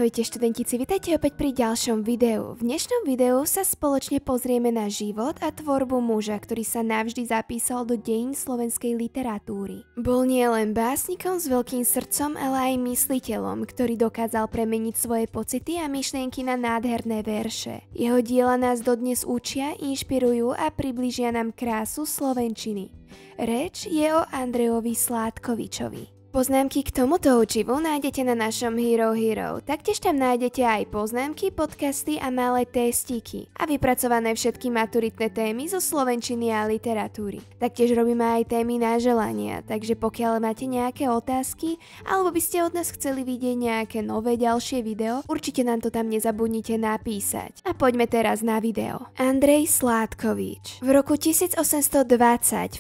Ahojte študentici, vitajte opäť pri ďalšom videu. V dnešnom videu sa spoločne pozrieme na život a tvorbu muža, ktorý sa navždy zapísal do dejín slovenskej literatúry. Bol nielen básnikom s veľkým srdcom, ale aj mysliteľom, ktorý dokázal premeniť svoje pocity a myšlienky na nádherné verše. Jeho diela nás dodnes učia, inšpirujú a priblížia nám krásu slovenčiny. Reč je o Andrejovi Sládkovičovi. Poznámky k tomuto učivu nájdete na našom Hero Hero. Taktiež tam nájdete aj poznámky, podcasty a malé testíky a vypracované všetky maturitné témy zo slovenčiny a literatúry. Taktiež robíme aj témy na želania, takže pokiaľ máte nejaké otázky alebo by ste od nás chceli vidieť nejaké nové ďalšie video, určite nám to tam nezabudnite napísať. A poďme teraz na video. Andrej Sládkovič. V roku 1820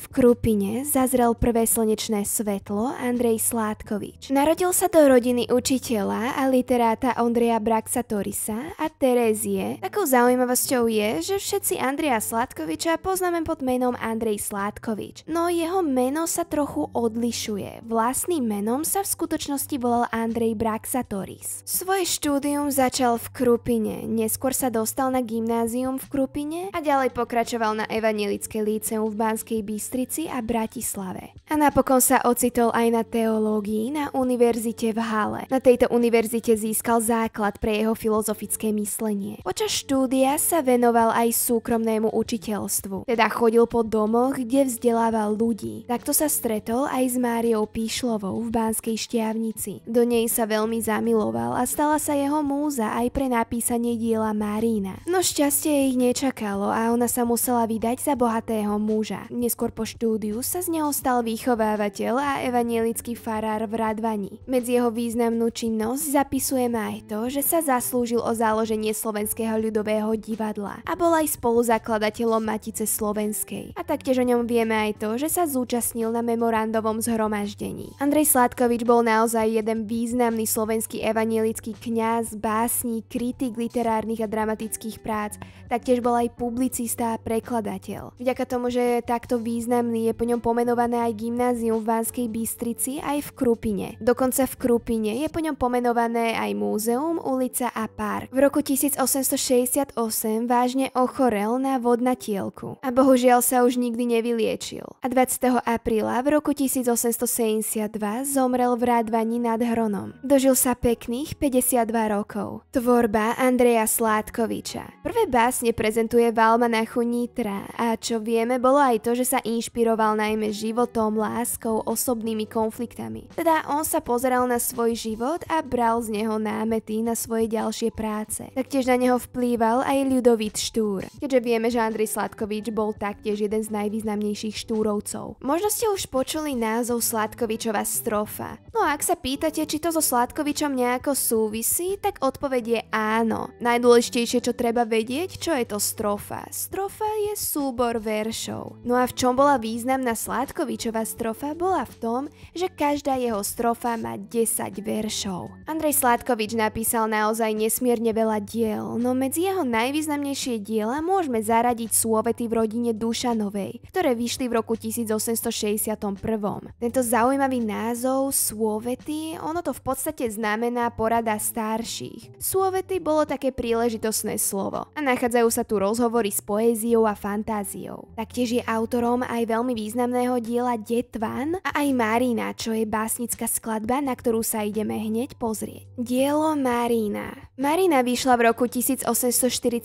v Krupine zazrel prvé slnečné svetlo Andrej Sládkovič. Narodil sa do rodiny učiteľa a literáta Ondreja Braxatorisa a Terézie. Takou zaujímavosťou je, že všetci Andreja Sládkoviča poznáme pod menom Andrej Sládkovič. No jeho meno sa trochu odlišuje. Vlastným menom sa v skutočnosti volal Andrej Braxatoris. Svoje štúdium začal v Krupine, neskôr sa dostal na gymnázium v Krupine a ďalej pokračoval na Evanjelické líceum v Banskej Bystrici a Bratislave. A napokon sa ocitol aj na teológii na univerzite v Halle. Na tejto univerzite získal základ pre jeho filozofické myslenie. Počas štúdia sa venoval aj súkromnému učiteľstvu. Teda chodil po domoch, kde vzdelával ľudí. Takto sa stretol aj s Máriou Píšlovou v Banskej Štiavnici. Do nej sa veľmi zamiloval a stala sa jeho múza aj pre napísanie diela Márína. No šťastie ich nečakalo a ona sa musela vydať za bohatého muža. Neskôr po štúdiu sa z neho stal vychovávateľ a evanjelický farár v Radvani. Medzi jeho významnú činnosť zapisujeme aj to, že sa zaslúžil o založenie Slovenského ľudového divadla a bol aj spoluzakladateľom Matice slovenskej. A taktiež o ňom vieme aj to, že sa zúčastnil na memorandovom zhromaždení. Andrej Sládkovič bol naozaj jeden významný slovenský evanjelický kňaz, básnik, kritik literárnych a dramatických prác. Taktiež bol aj publicista a prekladateľ. Vďaka tomu, že je takto významný, je po ňom pomenované aj gymnázium v Banskej Bystrici aj v Krupine. Dokonca v Krupine je po ňom pomenované aj múzeum, ulica a park. V roku 1868 vážne ochorel na vodnatielku a bohužiaľ sa už nikdy nevyliečil. A 20. apríla v roku 1872 zomrel v Radvani nad Hronom. Dožil sa pekných 52 rokov. Tvorba Andreja Sládkoviča. Prvé básne prezentuje v almanachu Nitra a čo vieme, bolo aj to, že sa inšpiroval najmä životom, láskou, osobnými konfliktami. Teda on sa pozeral na svoj život a bral z neho námety na svoje ďalšie práce. Taktiež na neho vplýval aj Ľudovít Štúr, keďže vieme, že Andrej Sládkovič bol taktiež jeden z najvýznamnejších štúrovcov. Možno ste už počuli názov Sládkovičova strofa. No a ak sa pýtate, či to so Sládkovičom nejako súvisí, tak odpoveď je áno. Najdôležitejšie, čo treba vedieť, čo je to strofa. Strofa je súbor veršov. No a v čom bola významná Sládkovičova strofa? Bola v tom, že každá jeho strofa má 10 veršov. Andrej Sládkovič napísal naozaj nesmierne veľa diel, no medzi jeho najvýznamnejšie diela môžeme zaradiť Súvety v rodine Dušanovej, ktoré vyšli v roku 1861. Tento zaujímavý názov Súvety, ono to v podstate znamená porada starších. Súvety bolo také príležitostné slovo a nachádzajú sa tu rozhovory s poéziou a fantáziou. Taktiež je autorom aj veľmi významného diela Detvan a aj Márína, čo je básnická skladba, na ktorú sa ideme hneď pozrieť. Dielo Márína. Márína vyšla v roku 1846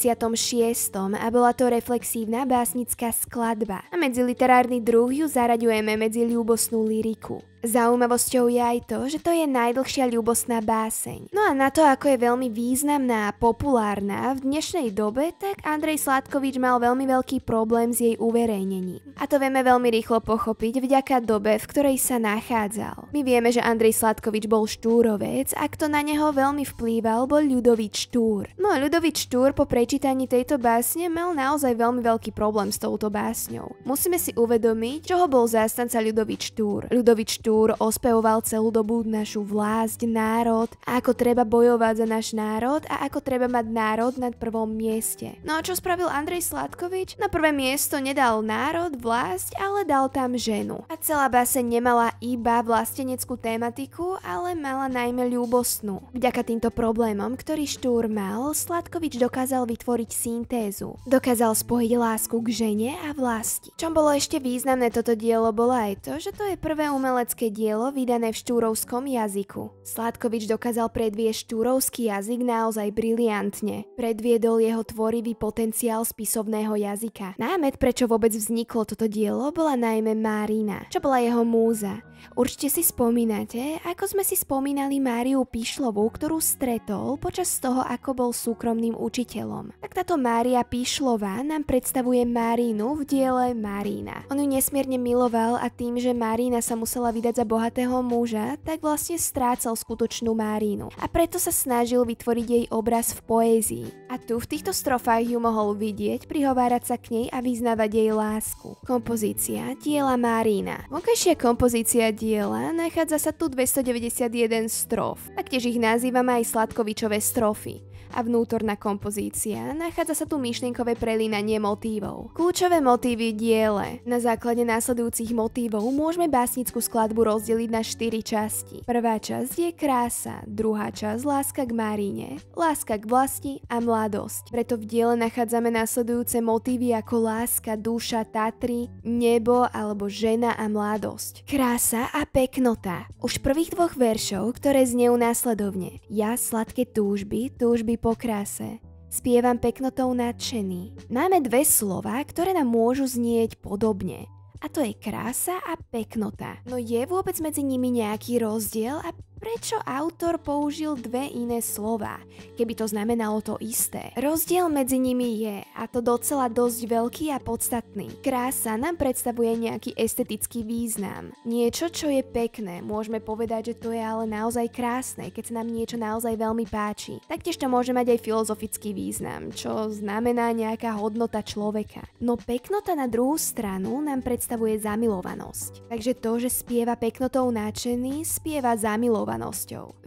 a bola to reflexívna básnická skladba a medzi literárny druh ju zaraďujeme medzi ľúbosnú lyriku. Zaujímavosťou je aj to, že to je najdlhšia ľúbosná báseň. No a na to, ako je veľmi významná a populárna v dnešnej dobe, tak Andrej Sládkovič mal veľmi veľký problém s jej uverejnením. A to vieme veľmi rýchlo pochopiť vďaka dobe, v ktorej sa nachádzal. My vieme, že Andrej Sládkovič bol štúrovec a kto na neho veľmi vplýval, bol Ľudovít Štúr. No a Ľudovít Štúr po prečítaní tejto básne mal naozaj veľmi veľký problém s touto básňou. Musíme si uvedomiť, čoho bol zástanca Ľudovít Štúr. Ľudovít Štúr Štúr ospevoval celú dobu našu vlásť, národ, a ako treba bojovať za náš národ a ako treba mať národ na prvom mieste. No a čo spravil Andrej Sládkovič? Na prvé miesto nedal národ, vlásť, ale dal tam ženu. A celá báseň nemala iba vlasteneckú tematiku, ale mala najmä ľúbostnú. Vďaka týmto problémom, ktorý Štúr mal, Sládkovič dokázal vytvoriť syntézu. Dokázal spojiť lásku k žene a vlasti. Čom bolo ešte významné toto dielo, bolo aj to, že to je prvé umelecké dielo vydané v štúrovskom jazyku. Sládkovič dokázal predviesť štúrovský jazyk naozaj briliantne. Predviedol jeho tvorivý potenciál spisovného jazyka. Námet, prečo vôbec vzniklo toto dielo, bola najmä Márína, čo bola jeho múza. Určite si spomínate, ako sme si spomínali Máriu Pišlovú, ktorú stretol počas toho, ako bol súkromným učiteľom. Tak táto Mária Pišlová nám predstavuje Márínu v diele Márína. On ju nesmierne miloval a tým, že Márína sa musela vydať za bohatého muža, tak vlastne strácal skutočnú Márínu. A preto sa snažil vytvoriť jej obraz v poézii. A tu v týchto strofách ju mohol vidieť, prihovárať sa k nej a vyznávať jej lásku. Kompozícia diela Márína. Vonkajšia kompozícia diela nachádza sa tu 291 strof. Taktiež ich nazývame aj Sládkovičové strofy. A vnútorná kompozícia, nachádza sa tu myšlienkové prelínanie motívov. Kľúčové motívy diele. Na základe následujúcich motívov môžeme básnickú skladbu rozdeliť na 4 časti. Prvá časť je krása, druhá časť láska k Máríne, láska k vlasti a mladosť. Preto v diele nachádzame následujúce motívy ako láska, duša, Tatry, nebo alebo žena a mladosť. Krása a peknota. Už prvých dvoch veršov, ktoré znejú následovne. Ja sladké túžby po kráse. Spievam peknotou nadšený. Máme dve slová, ktoré nám môžu znieť podobne. A to je krása a peknota. No je vôbec medzi nimi nejaký rozdiel a prečo autor použil dve iné slová, keby to znamenalo to isté? Rozdiel medzi nimi je, a to docela dosť veľký a podstatný. Krása nám predstavuje nejaký estetický význam. Niečo, čo je pekné, môžeme povedať, že to je ale naozaj krásne, keď sa nám niečo naozaj veľmi páči. Taktiež to môže mať aj filozofický význam, čo znamená nejaká hodnota človeka. No peknota na druhú stranu nám predstavuje zamilovanosť. Takže to, že spieva peknotou nadšený, spieva zamilovanosťou.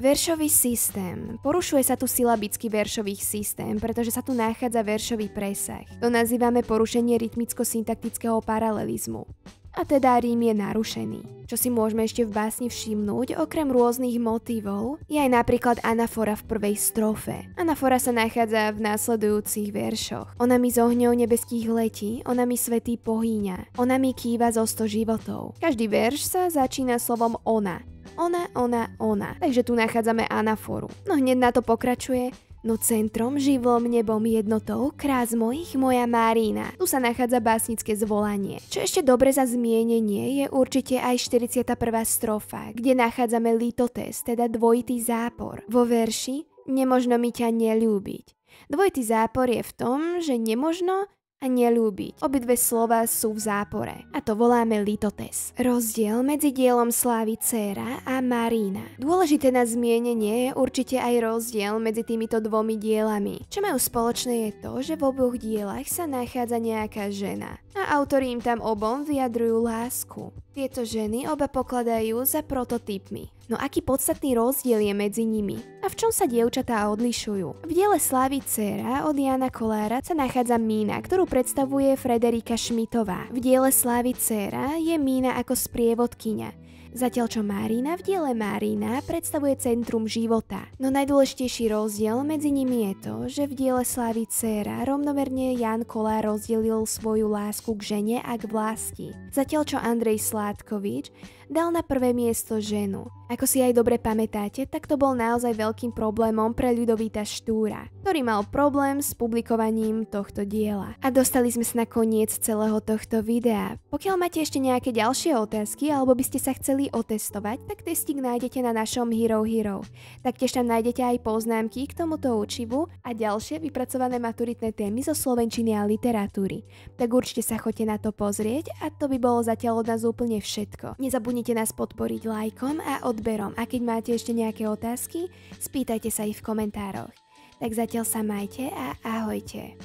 Veršový systém. Porušuje sa tu sylabický veršový systém, pretože sa tu nachádza veršový presah. To nazývame porušenie rytmicko-syntaktického paralelizmu. A teda rím je narušený. Čo si môžeme ešte v básni všimnúť, okrem rôznych motívov, je aj napríklad anafora v prvej strofe. Anafora sa nachádza v následujúcich veršoch. Ona mi z ohňov nebeských letí, ona mi svetý pohýňa, ona mi kýva zo 100 životov. Každý verš sa začína slovom ona. Ona. Takže tu nachádzame anaforu. No hneď na to pokračuje. No centrom, živom nebom jednotou, krás mojich, moja Márína. Tu sa nachádza básnické zvolanie. Čo ešte dobre za zmienenie je určite aj 41. strofa, kde nachádzame litotes, teda dvojitý zápor. Vo verši nemožno mi ťa neľúbiť. Dvojitý zápor je v tom, že nemožno a neľúbiť. Obidve slová sú v zápore. A to voláme litotes. Rozdiel medzi dielom Slávy Dcéra a Márína. Dôležité na zmienenie je určite aj rozdiel medzi týmito dvomi dielami. Čo majú spoločné je to, že v oboch dielach sa nachádza nejaká žena. A autori im tam obom vyjadrujú lásku. Tieto ženy oba pokladajú za prototypmi. No aký podstatný rozdiel je medzi nimi? A v čom sa dievčatá odlišujú? V diele Slávy Dcéra od Jána Kolára sa nachádza Mína, ktorú predstavuje Frederika Šmitová. V diele Slávy Dcéra je Mína ako sprievodkyňa. Zatiaľ čo Márína v diele Márína predstavuje centrum života. No najdôležitejší rozdiel medzi nimi je to, že v diele Slávy Dcéra rovnomerne Ján Kolár rozdelil svoju lásku k žene a k vlasti. Zatiaľ čo Andrej Sládkovič dal na prvé miesto ženu. Ako si aj dobre pamätáte, tak to bol naozaj veľkým problémom pre Ľudovíta Štúra, ktorý mal problém s publikovaním tohto diela. A dostali sme sa na koniec celého tohto videa. Pokiaľ máte ešte nejaké ďalšie otázky alebo by ste sa chceli otestovať, tak testík nájdete na našom Hero Hero. Taktiež tam nájdete aj poznámky k tomuto učivu a ďalšie vypracované maturitné témy zo slovenčiny a literatúry. Tak určite sa choďte na to pozrieť a to by bolo zatiaľ od nás úplne všetko. Nezabudnite nás podporiť lajkom a odberom a keď máte ešte nejaké otázky, spýtajte sa ich v komentároch. Tak zatiaľ sa majte a ahojte.